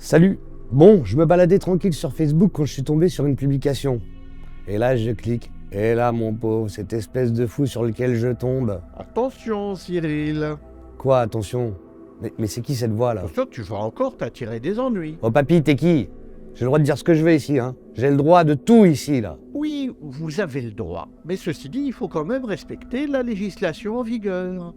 Salut. Bon, je me baladais tranquille sur Facebook quand je suis tombé sur une publication. Et là, je clique. Et là, mon pauvre, cette espèce de fou sur lequel je tombe. Attention, Cyril. Quoi, attention? Mais c'est qui cette voix là? Attention, tu vas encore t'attirer des ennuis. Oh papy, t'es qui? J'ai le droit de dire ce que je veux ici, hein. J'ai le droit de tout ici, là. Oui, vous avez le droit. Mais ceci dit, il faut quand même respecter la législation en vigueur.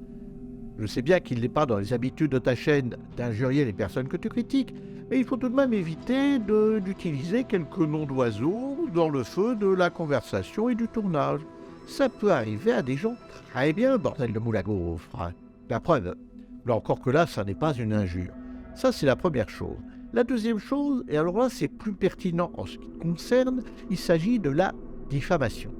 Je sais bien qu'il n'est pas dans les habitudes de ta chaîne d'injurier les personnes que tu critiques, mais il faut tout de même éviter d'utiliser quelques noms d'oiseaux dans le feu de la conversation et du tournage. Ça peut arriver à des gens très bien, bordel de moule à gaufres. La preuve, là encore que là, ça n'est pas une injure. Ça, c'est la première chose. La deuxième chose, et alors là, c'est plus pertinent en ce qui te concerne, il s'agit de la diffamation.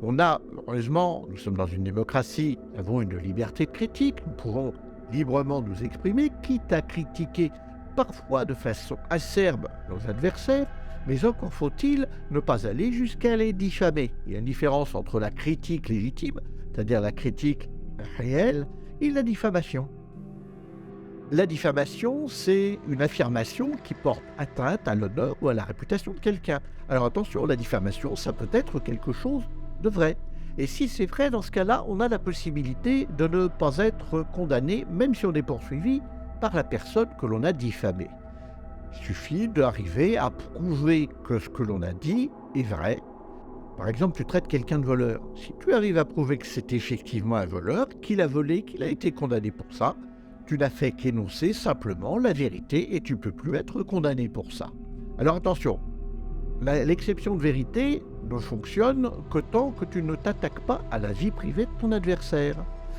Heureusement, nous sommes dans une démocratie, nous avons une liberté de critique, nous pouvons librement nous exprimer, quitte à critiquer parfois de façon acerbe nos adversaires, mais encore faut-il ne pas aller jusqu'à les diffamer. Il y a une différence entre la critique légitime, c'est-à-dire la critique réelle, et la diffamation. La diffamation, c'est une affirmation qui porte atteinte à l'honneur ou à la réputation de quelqu'un. Alors attention, la diffamation, ça peut être quelque chose de vrai. Et si c'est vrai, dans ce cas-là, on a la possibilité de ne pas être condamné, même si on est poursuivi par la personne que l'on a diffamée. Il suffit d'arriver à prouver que ce que l'on a dit est vrai. Par exemple, tu traites quelqu'un de voleur. Si tu arrives à prouver que c'est effectivement un voleur, qu'il a volé, qu'il a été condamné pour ça, tu n'as fait qu'énoncer simplement la vérité et tu ne peux plus être condamné pour ça. Alors attention, l'exception de vérité ne fonctionne que tant que tu ne t'attaques pas à la vie privée de ton adversaire.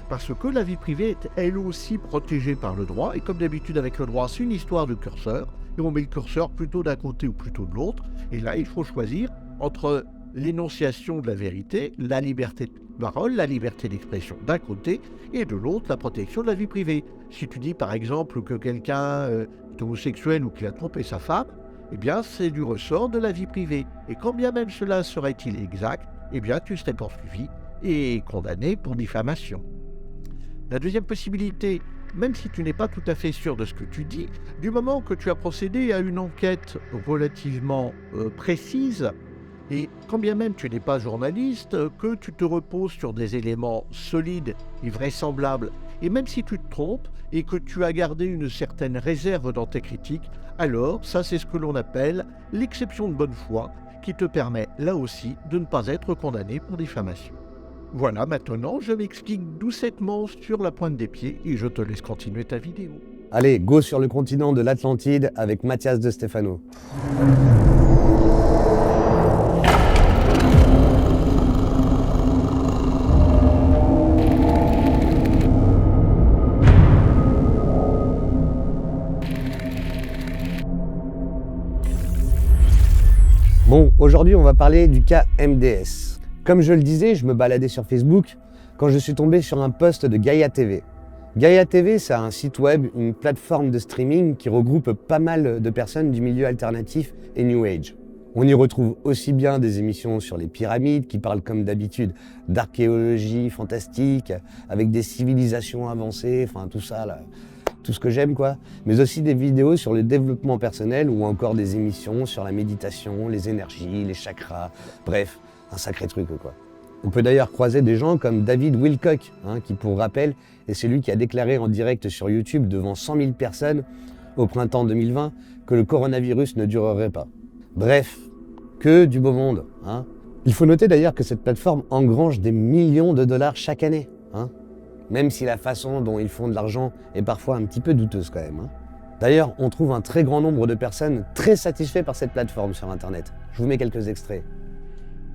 Parce que la vie privée est elle aussi protégée par le droit, et comme d'habitude avec le droit, c'est une histoire de curseur, et on met le curseur plutôt d'un côté ou plutôt de l'autre, et là il faut choisir entre l'énonciation de la vérité, la liberté de parole, la liberté d'expression d'un côté, et de l'autre la protection de la vie privée. Si tu dis par exemple que quelqu'un est homosexuel ou qu'il a trompé sa femme, eh bien c'est du ressort de la vie privée. Et quand bien même cela serait-il exact, eh bien tu serais poursuivi et condamné pour diffamation. La deuxième possibilité, même si tu n'es pas tout à fait sûr de ce que tu dis, du moment que tu as procédé à une enquête relativement précise, et quand bien même tu n'es pas journaliste, que tu te reposes sur des éléments solides et vraisemblables, et même si tu te trompes et que tu as gardé une certaine réserve dans tes critiques, alors ça c'est ce que l'on appelle l'exception de bonne foi, qui te permet là aussi de ne pas être condamné pour diffamation. Voilà, maintenant je m'explique doucettement sur la pointe des pieds et je te laisse continuer ta vidéo. Allez, go sur le continent de l'Atlantide avec Mathias de Stefano. Bon, aujourd'hui on va parler du cas MDS. Comme je le disais, je me baladais sur Facebook quand je suis tombé sur un post de Gaia TV. Gaia TV, c'est un site web, une plateforme de streaming qui regroupe pas mal de personnes du milieu alternatif et New Age. On y retrouve aussi bien des émissions sur les pyramides qui parlent comme d'habitude d'archéologie fantastique, avec des civilisations avancées, enfin tout ça là. Tout ce que j'aime quoi, mais aussi des vidéos sur le développement personnel ou encore des émissions sur la méditation, les énergies, les chakras, bref, un sacré truc quoi. On peut d'ailleurs croiser des gens comme David Wilcock, qui pour rappel est celui qui a déclaré en direct sur YouTube devant 100 000 personnes au printemps 2020 que le coronavirus ne durerait pas. Bref, que du beau monde. Il faut noter d'ailleurs que cette plateforme engrange des millions de dollars chaque année. Même si la façon dont ils font de l'argent est parfois un petit peu douteuse quand même. D'ailleurs, on trouve un très grand nombre de personnes très satisfaites par cette plateforme sur Internet. Je vous mets quelques extraits.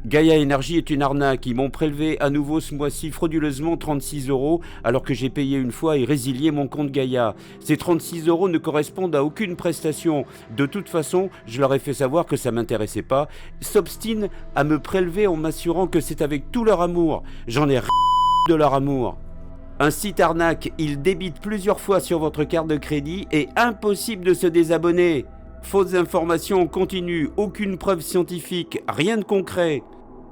Gaia Energy est une arnaque. Ils m'ont prélevé à nouveau ce mois-ci frauduleusement 36 € alors que j'ai payé une fois et résilié mon compte Gaia. Ces 36 € ne correspondent à aucune prestation. De toute façon, je leur ai fait savoir que ça m'intéressait pas. S'obstinent à me prélever en m'assurant que c'est avec tout leur amour. J'en ai de leur amour. Un site arnaque, il débite plusieurs fois sur votre carte de crédit et impossible de se désabonner. Fausses informations continues, aucune preuve scientifique, rien de concret.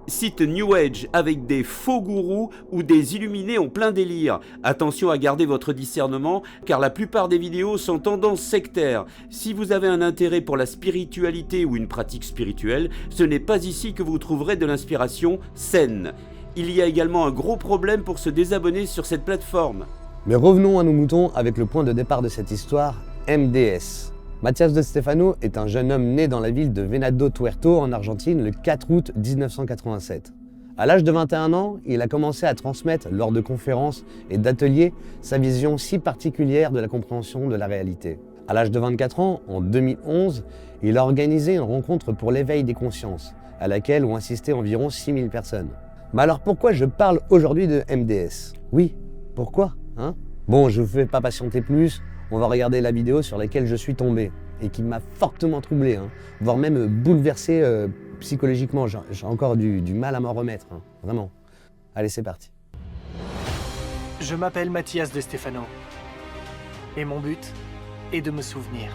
Site New Age avec des faux gourous ou des illuminés en plein délire. Attention à garder votre discernement car la plupart des vidéos sont tendance sectaire. Si vous avez un intérêt pour la spiritualité ou une pratique spirituelle, ce n'est pas ici que vous trouverez de l'inspiration saine. Il y a également un gros problème pour se désabonner sur cette plateforme. Mais revenons à nos moutons avec le point de départ de cette histoire, MDS. Mathias de Stefano est un jeune homme né dans la ville de Venado Tuerto en Argentine le 4 août 1987. À l'âge de 21 ans, il a commencé à transmettre lors de conférences et d'ateliers sa vision si particulière de la compréhension de la réalité. À l'âge de 24 ans, en 2011, il a organisé une rencontre pour l'éveil des consciences, à laquelle ont assisté environ 6000 personnes. Mais alors pourquoi je parle aujourd'hui de MDS? Oui, pourquoi hein? Bon, je ne vous fais pas patienter plus. On va regarder la vidéo sur laquelle je suis tombé et qui m'a fortement troublé, voire même bouleversé psychologiquement. J'ai encore du mal à m'en remettre, vraiment. Allez, c'est parti. Je m'appelle Mathias de Stefano et mon but est de me souvenir.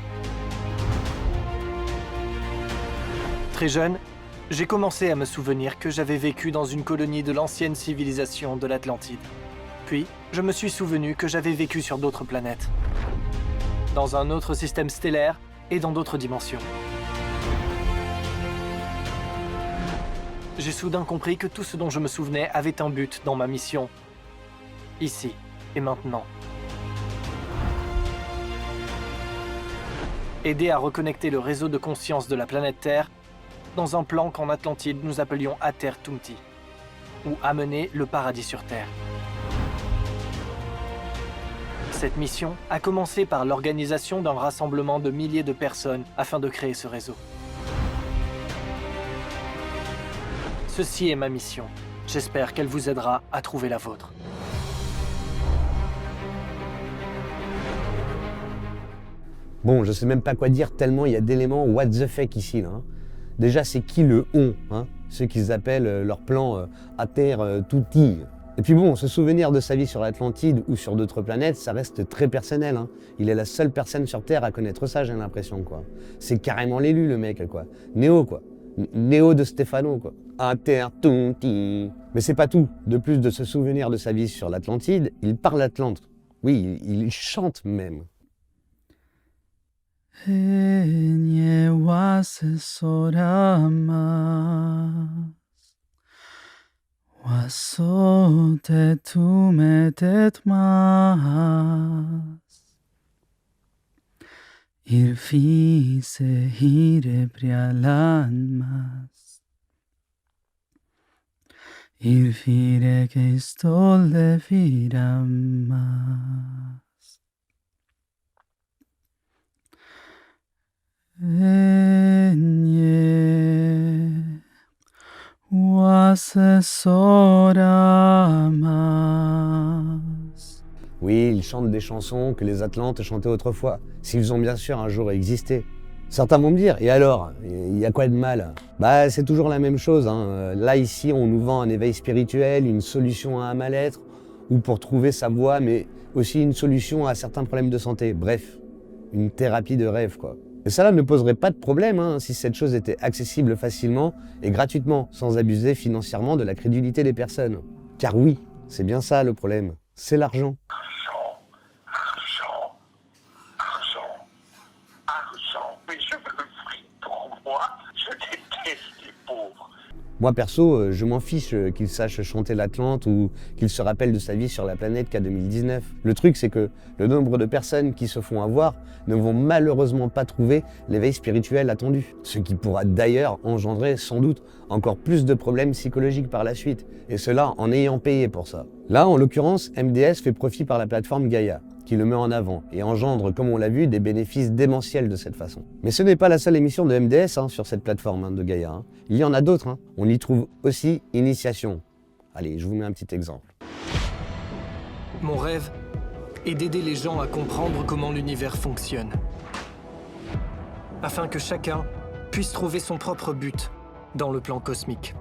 Très jeune, j'ai commencé à me souvenir que j'avais vécu dans une colonie de l'ancienne civilisation de l'Atlantide. Puis, je me suis souvenu que j'avais vécu sur d'autres planètes, dans un autre système stellaire et dans d'autres dimensions. J'ai soudain compris que tout ce dont je me souvenais avait un but dans ma mission, ici et maintenant. Aider à reconnecter le réseau de conscience de la planète Terre dans un plan qu'en Atlantide nous appelions Ater Tumti, ou amener le paradis sur Terre. Cette mission a commencé par l'organisation d'un rassemblement de milliers de personnes afin de créer ce réseau. Ceci est ma mission. J'espère qu'elle vous aidera à trouver la vôtre. Bon, je sais même pas quoi dire tellement il y a d'éléments what the fuck ici, là. Déjà, c'est qui le on, ceux qu'ils appellent leur plan Ater Tumti. Et puis bon, se souvenir de sa vie sur l'Atlantide ou sur d'autres planètes, ça reste très personnel. Il est la seule personne sur Terre à connaître ça, j'ai l'impression, quoi. C'est carrément l'élu, le mec, quoi. Néo, quoi. Néo de Stefano, quoi. Ater Tumti. Mais c'est pas tout. De plus de se souvenir de sa vie sur l'Atlantide, il parle atlante. Oui, il chante même. Wasote tumetet mas Irfise hirebrialan mas Irfire que stolle viram mas Oui, ils chantent des chansons que les Atlantes chantaient autrefois, s'ils ont bien sûr un jour existé. Certains vont me dire, et alors, il y a quoi de mal? Bah, c'est toujours la même chose. Là, ici, on nous vend un éveil spirituel, une solution à un mal-être, ou pour trouver sa voie, mais aussi une solution à certains problèmes de santé. Bref, une thérapie de rêve, quoi. Et cela ne poserait pas de problème si cette chose était accessible facilement et gratuitement, sans abuser financièrement de la crédulité des personnes. Car oui, c'est bien ça le problème, c'est l'argent. Argent, mais je veux le fric pour moi, je déteste les pauvres. Moi perso, je m'en fiche qu'il sache chanter l'Atlante ou qu'il se rappelle de sa vie sur la planète qu'à 2019. Le truc c'est que le nombre de personnes qui se font avoir ne vont malheureusement pas trouver l'éveil spirituel attendu. Ce qui pourra d'ailleurs engendrer sans doute encore plus de problèmes psychologiques par la suite. Et cela en ayant payé pour ça. Là en l'occurrence, MDS fait profit par la plateforme Gaia, qui le met en avant et engendre, comme on l'a vu, des bénéfices démentiels de cette façon. Mais ce n'est pas la seule émission de MDS sur cette plateforme de Gaia. Il y en a d'autres. On y trouve aussi Initiation. Allez, je vous mets un petit exemple. Mon rêve est d'aider les gens à comprendre comment l'univers fonctionne, afin que chacun puisse trouver son propre but dans le plan cosmique.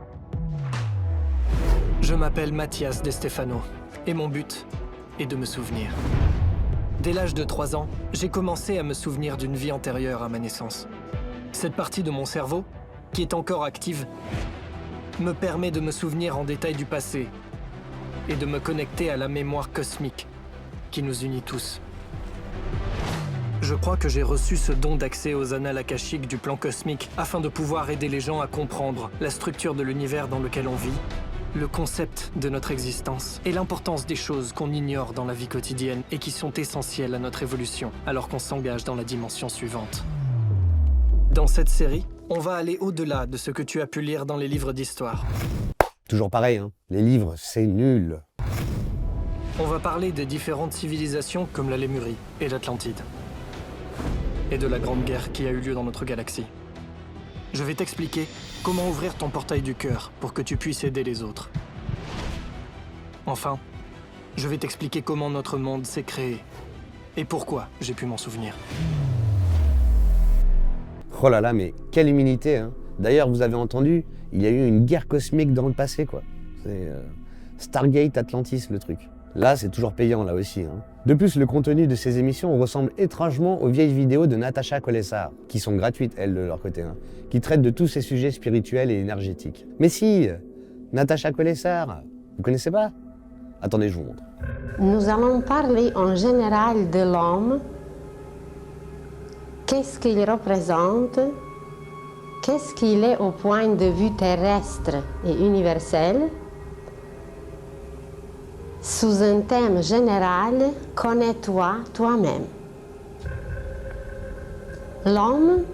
Je m'appelle Mathias de Stefano et mon but est de me souvenir. Dès l'âge de 3 ans, j'ai commencé à me souvenir d'une vie antérieure à ma naissance. Cette partie de mon cerveau, qui est encore active, me permet de me souvenir en détail du passé et de me connecter à la mémoire cosmique qui nous unit tous. Je crois que j'ai reçu ce don d'accès aux annales akashiques du plan cosmique afin de pouvoir aider les gens à comprendre la structure de l'univers dans lequel on vit, le concept de notre existence et l'importance des choses qu'on ignore dans la vie quotidienne et qui sont essentielles à notre évolution alors qu'on s'engage dans la dimension suivante. Dans cette série, on va aller au-delà de ce que tu as pu lire dans les livres d'histoire. Toujours pareil, hein. Les livres, c'est nul. On va parler des différentes civilisations comme la Lémurie et l'Atlantide. Et de la Grande Guerre qui a eu lieu dans notre galaxie. Je vais t'expliquer comment ouvrir ton portail du cœur pour que tu puisses aider les autres. Enfin, je vais t'expliquer comment notre monde s'est créé et pourquoi j'ai pu m'en souvenir. Oh là là, mais quelle humilité, hein. D'ailleurs, vous avez entendu, il y a eu une guerre cosmique dans le passé, quoi. C'est Stargate Atlantis, le truc. Là, c'est toujours payant, là aussi, hein. De plus, le contenu de ces émissions ressemble étrangement aux vieilles vidéos de Natacha Kolessar, qui sont gratuites, elles, de leur côté, hein, qui traitent de tous ces sujets spirituels et énergétiques. Mais si, Natacha Kolessar, vous connaissez pas? Attendez, je vous montre. Nous allons parler en général de l'homme. Qu'est-ce qu'il représente? Qu'est-ce qu'il est au point de vue terrestre et universel? Sous un thème général, connais-toi toi-même. L'homme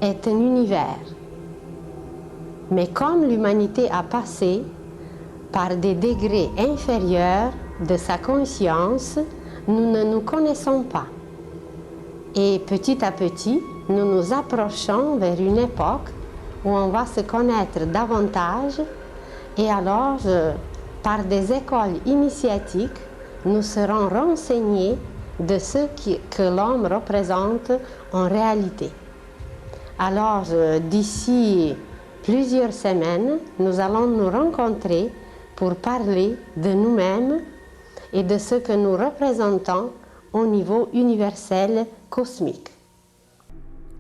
est un univers. Mais comme l'humanité a passé par des degrés inférieurs de sa conscience, nous ne nous connaissons pas. Et petit à petit, nous nous approchons vers une époque où on va se connaître davantage et alors, par des écoles initiatiques, nous serons renseignés de ce que l'homme représente en réalité. Alors, d'ici plusieurs semaines, nous allons nous rencontrer pour parler de nous-mêmes et de ce que nous représentons au niveau universel cosmique.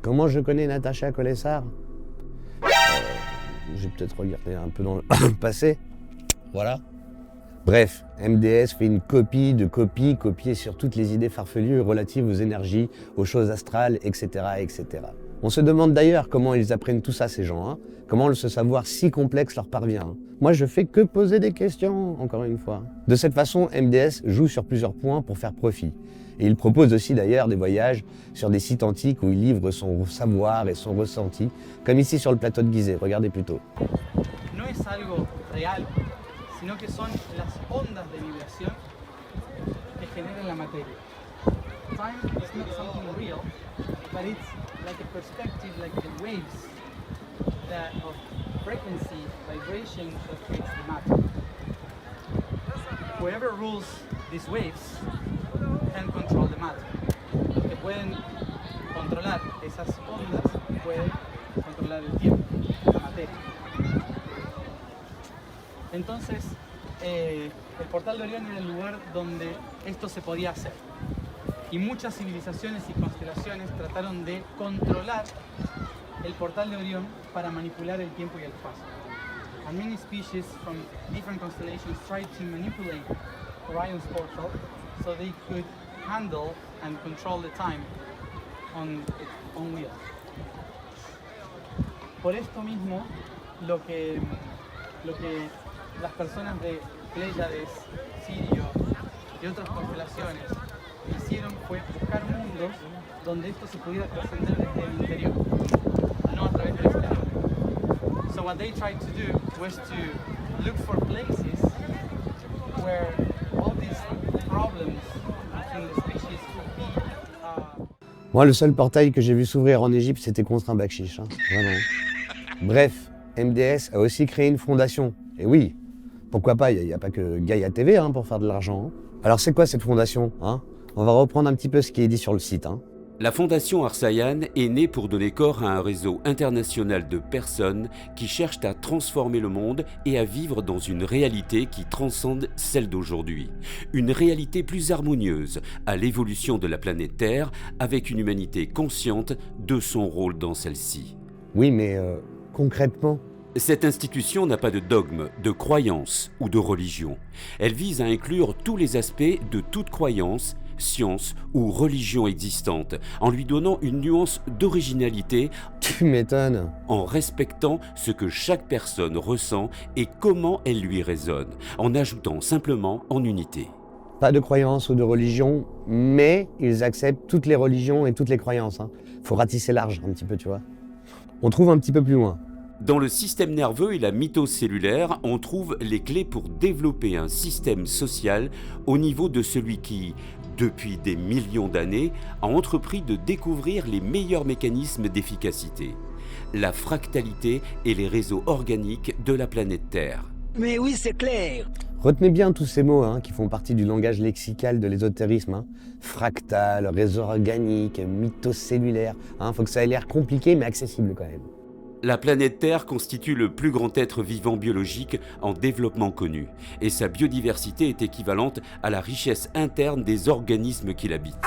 Comment je connais Natacha Kolessar? J'ai peut-être regardé un peu dans le passé. Voilà. Bref, MDS fait une copie de copie, copiée sur toutes les idées farfelues relatives aux énergies, aux choses astrales, etc., etc. On se demande d'ailleurs comment ils apprennent tout ça, ces gens, hein. Comment ce savoir si complexe leur parvient. Moi, je fais que poser des questions, encore une fois. De cette façon, MDS joue sur plusieurs points pour faire profit. Et il propose aussi d'ailleurs des voyages sur des sites antiques où il livre son savoir et son ressenti, comme ici sur le plateau de Gizeh. Regardez plutôt. No es algo real, sino que son las ondas de vibración que generan la materia. Time is not something real, but it's like a perspective, like the waves of frequency, vibration that creates the matter. Whoever rules these waves can control the matter. Los que pueden controlar esas ondas pueden controlar el tiempo, la materia. Entonces, el portal de Orión era el lugar donde esto se podía hacer. Y muchas civilizaciones y constelaciones trataron de controlar el portal de Orión para manipular el tiempo y el espacio. And many species from different constellations tried to manipulate Orion's portal so they could handle and control the time on its own wheels. Por esto mismo, lo que las personas de Pléyades, Sirio y otras constelaciones hicieron fue buscar mundos donde esto se pudiera trascender desde el interior, no a través del exterior. So what they tried to do was to look for places where all these problems between the species could be. Moi, le seul portail que j'ai vu s'ouvrir en Égypte, c'était contre un bakchich, hein, vraiment. Bref, MDS a aussi créé une fondation. Et oui, pourquoi pas, il n'y a pas que Gaïa TV hein, pour faire de l'argent. Hein. Alors c'est quoi cette fondation hein? On va reprendre un petit peu ce qui est dit sur le site. Hein. La Fondation Arsayan est née pour donner corps à un réseau international de personnes qui cherchent à transformer le monde et à vivre dans une réalité qui transcende celle d'aujourd'hui. Une réalité plus harmonieuse à l'évolution de la planète Terre avec une humanité consciente de son rôle dans celle-ci. Oui, mais concrètement, Cette institution n'a pas de dogme, de croyance ou de religion. Elle vise à inclure tous les aspects de toute croyance, science ou religion existante, en lui donnant une nuance d'originalité, Tu m'étonnes. en respectant ce que chaque personne ressent et comment elle lui résonne, en ajoutant simplement en unité. Pas de croyance ou de religion, mais ils acceptent toutes les religions et toutes les croyances. Faut ratisser large un petit peu, tu vois. On trouve un petit peu plus loin. Dans le système nerveux et la mitose cellulaire, on trouve les clés pour développer un système social au niveau de celui qui, depuis des millions d'années, a entrepris de découvrir les meilleurs mécanismes d'efficacité, la fractalité et les réseaux organiques de la planète Terre. Mais oui, c'est clair. Retenez bien tous ces mots qui font partie du langage lexical de l'ésotérisme. Fractal, réseau organique, mitose cellulaire. Faut que ça ait l'air compliqué mais accessible quand même. La planète Terre constitue le plus grand être vivant biologique en développement connu, et sa biodiversité est équivalente à la richesse interne des organismes qui l'habitent.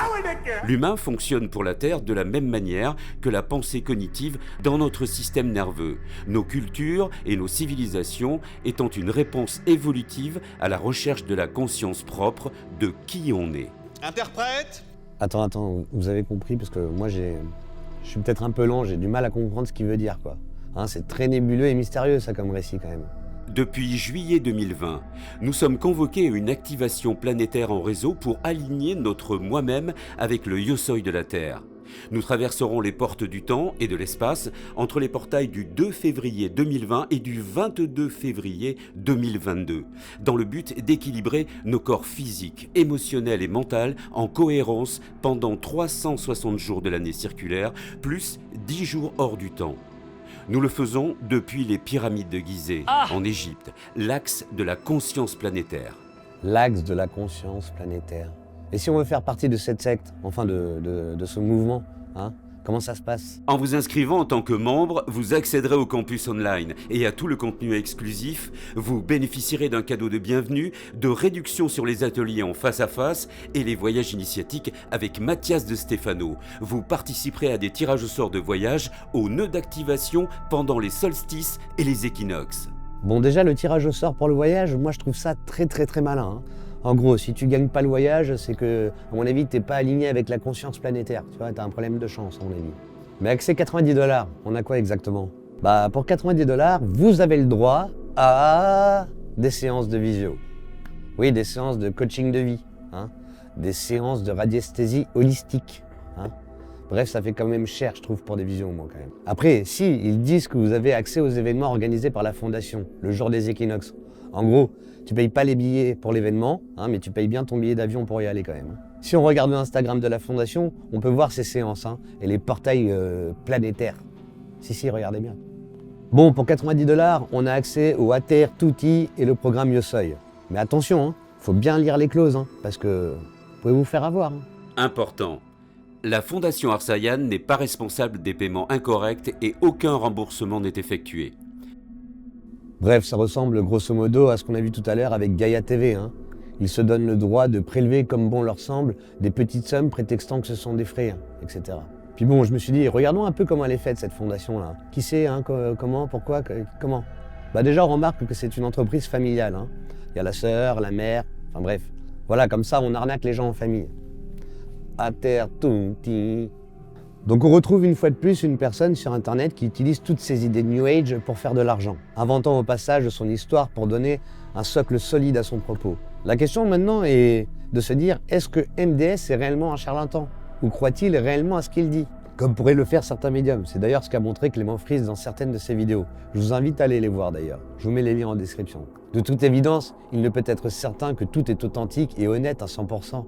L'humain fonctionne pour la Terre de la même manière que la pensée cognitive dans notre système nerveux, nos cultures et nos civilisations étant une réponse évolutive à la recherche de la conscience propre de qui on est. Interprète. Attends, vous avez compris parce que moi je suis peut-être un peu lent, j'ai du mal à comprendre ce qu'il veut dire quoi. C'est très nébuleux et mystérieux ça comme récit quand même. Depuis juillet 2020, nous sommes convoqués à une activation planétaire en réseau pour aligner notre moi-même avec le Yosoi de la Terre. Nous traverserons les portes du temps et de l'espace entre les portails du 2 février 2020 et du 22 février 2022, dans le but d'équilibrer nos corps physiques, émotionnels et mentaux en cohérence pendant 360 jours de l'année circulaire, plus 10 jours hors du temps. Nous le faisons depuis les pyramides de Gizeh, en Égypte, l'axe de la conscience planétaire. L'axe de la conscience planétaire. Et si on veut faire partie de cette secte, enfin de ce mouvement, comment ça se passe? En vous inscrivant en tant que membre, vous accéderez au campus online et à tout le contenu exclusif. Vous bénéficierez d'un cadeau de bienvenue, de réductions sur les ateliers en face à face et les voyages initiatiques avec Mathias de Stefano. Vous participerez à des tirages au sort de voyages au nœud d'activation pendant les solstices et les équinoxes. Bon déjà le tirage au sort pour le voyage, moi je trouve ça très malin. En gros, si tu gagnes pas le voyage, c'est que, à mon avis, t'es pas aligné avec la conscience planétaire. Tu vois, t'as un problème de chance, à mon avis. Mais avec ces 90$, on a quoi exactement? Pour 90$, vous avez le droit à des séances de visio. Oui, des séances de coaching de vie. Des séances de radiesthésie holistique. Bref, ça fait quand même cher, je trouve, pour des visions, moi, quand même. Après, si, ils disent que vous avez accès aux événements organisés par la Fondation, le jour des équinoxes. En gros, tu payes pas les billets pour l'événement, mais tu payes bien ton billet d'avion pour y aller quand même. Si on regarde l'Instagram de la Fondation, on peut voir ces séances et les portails planétaires. Si, regardez bien. Bon, pour 90$, on a accès au Ater Tutti et le programme Yosoi. Mais attention, faut bien lire les clauses, parce que vous pouvez vous faire avoir. Important. La Fondation Arsayan n'est pas responsable des paiements incorrects et aucun remboursement n'est effectué. Bref, ça ressemble grosso modo à ce qu'on a vu tout à l'heure avec Gaia TV. Ils se donnent le droit de prélever comme bon leur semble des petites sommes prétextant que ce sont des frais, etc. Puis bon, je me suis dit, regardons un peu comment elle est faite cette fondation-là. Qui sait, comment, pourquoi, comment? Déjà, on remarque que c'est une entreprise familiale. Il y a la sœur, la mère, enfin bref. Voilà, comme ça, on arnaque les gens en famille. Ater Tutti. Donc on retrouve une fois de plus une personne sur Internet qui utilise toutes ces idées de New Age pour faire de l'argent, inventant au passage son histoire pour donner un socle solide à son propos. La question maintenant est de se dire, est-ce que MDS est réellement un charlatan? Ou croit-il réellement à ce qu'il dit? Comme pourraient le faire certains médiums. C'est d'ailleurs ce qu'a montré Clément Fries dans certaines de ses vidéos. Je vous invite à aller les voir d'ailleurs. Je vous mets les liens en description. De toute évidence, il ne peut être certain que tout est authentique et honnête à 100%.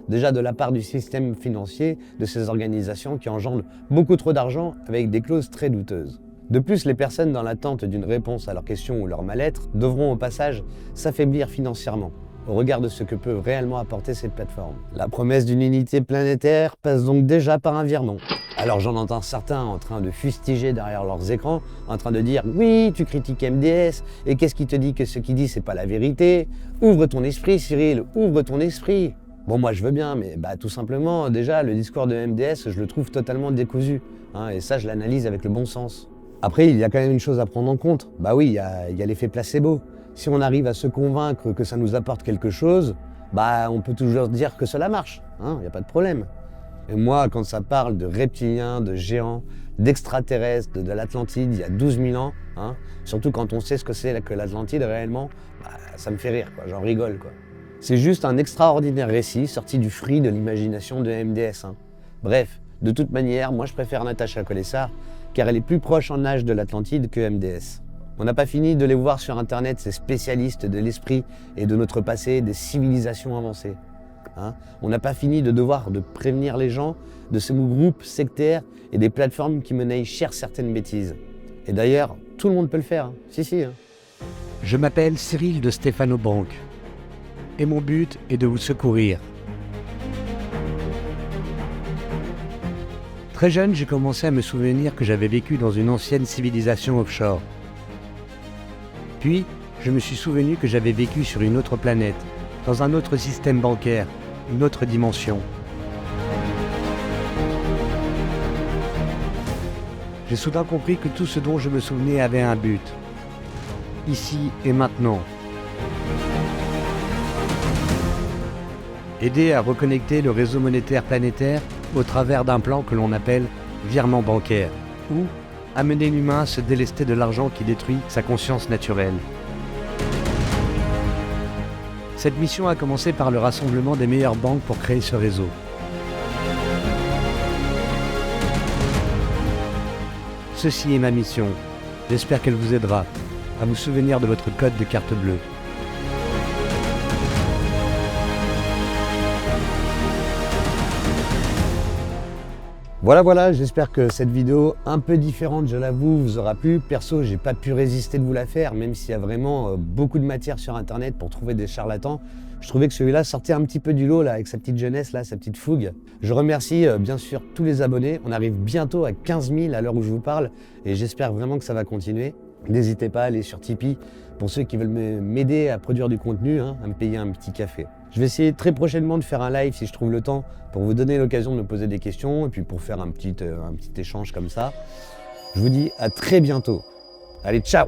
Déjà de la part du système financier de ces organisations qui engendrent beaucoup trop d'argent avec des clauses très douteuses. De plus, les personnes dans l'attente d'une réponse à leurs questions ou leur mal-être devront au passage s'affaiblir financièrement au regard de ce que peut réellement apporter cette plateforme. La promesse d'une unité planétaire passe donc déjà par un virement. Alors j'en entends certains en train de fustiger derrière leurs écrans, en train de dire « Oui, tu critiques MDS, et qu'est-ce qui te dit que ce qu'il dit c'est pas la vérité? Ouvre ton esprit Cyril, ouvre ton esprit !» Bon, moi je veux bien, mais tout simplement, déjà, le discours de MDS, je le trouve totalement décousu. Et ça, je l'analyse avec le bon sens. Après, il y a quand même une chose à prendre en compte. Bah oui, il y a l'effet placebo. Si on arrive à se convaincre que ça nous apporte quelque chose, bah on peut toujours dire que cela marche, hein, il n'y a pas de problème. Et moi, quand ça parle de reptiliens, de géants, d'extraterrestres, de l'Atlantide, il y a 12 000 ans, hein, surtout quand on sait ce que c'est que l'Atlantide réellement, bah, ça me fait rire, quoi, j'en rigole, quoi. C'est juste un extraordinaire récit sorti du fruit de l'imagination de MDS. Hein. Bref, de toute manière, moi je préfère Natacha Colessart, car elle est plus proche en âge de l'Atlantide que MDS. On n'a pas fini de les voir sur Internet, ces spécialistes de l'esprit et de notre passé, des civilisations avancées. Hein, on n'a pas fini de devoir de prévenir les gens de ces groupes sectaires et des plateformes qui monnaient cher certaines bêtises. Et d'ailleurs, tout le monde peut le faire. Hein. Si. Hein. Je m'appelle Cyril de Stéphano Bank et mon but est de vous secourir. Très jeune, j'ai commencé à me souvenir que j'avais vécu dans une ancienne civilisation offshore. Puis, je me suis souvenu que j'avais vécu sur une autre planète, dans un autre système bancaire, une autre dimension. J'ai soudain compris que tout ce dont je me souvenais avait un but. Ici et maintenant. Aider à reconnecter le réseau monétaire planétaire au travers d'un plan que l'on appelle virement bancaire, ou amener l'humain à se délester de l'argent qui détruit sa conscience naturelle. Cette mission a commencé par le rassemblement des meilleures banques pour créer ce réseau. Ceci est ma mission. J'espère qu'elle vous aidera à vous souvenir de votre code de carte bleue. Voilà, j'espère que cette vidéo, un peu différente, je l'avoue, vous aura plu. Perso, j'ai pas pu résister de vous la faire, même s'il y a vraiment beaucoup de matière sur Internet pour trouver des charlatans. Je trouvais que celui-là sortait un petit peu du lot, là, avec sa petite jeunesse, là, sa petite fougue. Je remercie bien sûr tous les abonnés. On arrive bientôt à 15 000 à l'heure où je vous parle, et j'espère vraiment que ça va continuer. N'hésitez pas à aller sur Tipeee pour ceux qui veulent m'aider à produire du contenu, hein, à me payer un petit café. Je vais essayer très prochainement de faire un live si je trouve le temps pour vous donner l'occasion de me poser des questions et puis pour faire un petit échange comme ça. Je vous dis à très bientôt. Allez, ciao!